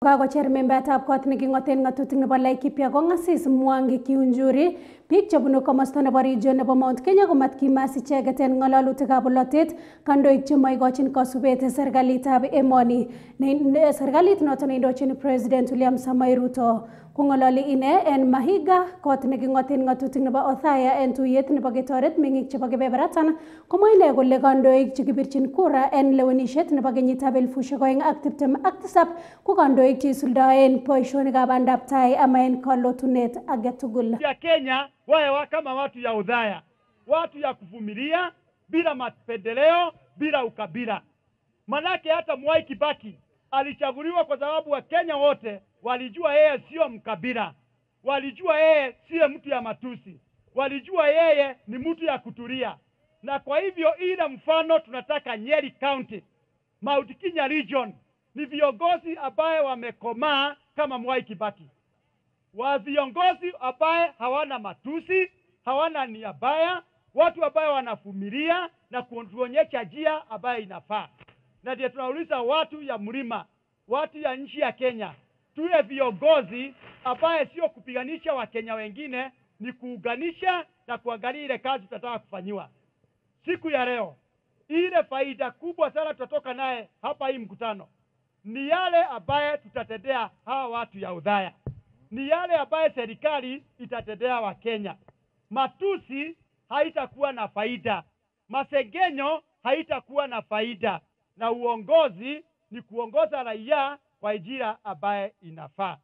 Kakocher membetab kot neking'oten ng'atutik nebo Laikipia kong'asis Mwangi Kiunjuri biik chebunu komosta nebo region nebo Mount Kenya komatkimas icheket en ng'alalutikab bolotet kandoik chemoikochin kasubet serikalitab emoni. Serikalit noton neindochin President William Samoei Ruto kong'ololi ine en Mahiga kot neking'oten ng'atutik nebo Othaya en tuyet nebo ketoret meng'ik chebo kebeberatan komwa ine kole kandoik chekibirchin kura en lewenisiet nebo kenyitab 2027 ko kandoik cheisuldaen boisionikab bandab tai ama en kalotunet agetugul. Ya Kenya wawe kama watu ya Othaya, watu ya kuvumilia bila mapendeleo, bila ukabila. Manake hata Mwai Kibaki alichaguliwa kwa sababu wa Kenya wote walijua yeye sio mkabila, walijua yeye sio mtu ya matusi, walijua yeye ni mtu ya kutulia. Na kwa hivyo ile mfano tunataka Nyeri County, Mount Kenya region, ni viongozi ambaye wamekomaa kama Mwai Kibaki. Wa viongozi ambaye hawana matusi, hawana nia baya, watu ambaye wanavumilia na kuonyesha njia ambaye inafaa. Na ndio tunauliza watu ya mlima, watu ya nchi ya Kenya, tuwe viongozi ambaye sio kupiganisha Wakenya wengine, ni kuunganisha na kuangalia ile kazi tutataka kufanyiwa. Siku ya leo, ile faida kubwa sana tutatoka naye hapa hii mkutano ni yale ambaye tutatendea hawa watu ya Othaya, ni yale ambaye serikali itatendea wa Kenya. Matusi haitakuwa na faida, masengenyo haitakuwa na faida, na uongozi ni kuongoza raia kwa njia ambaye inafaa.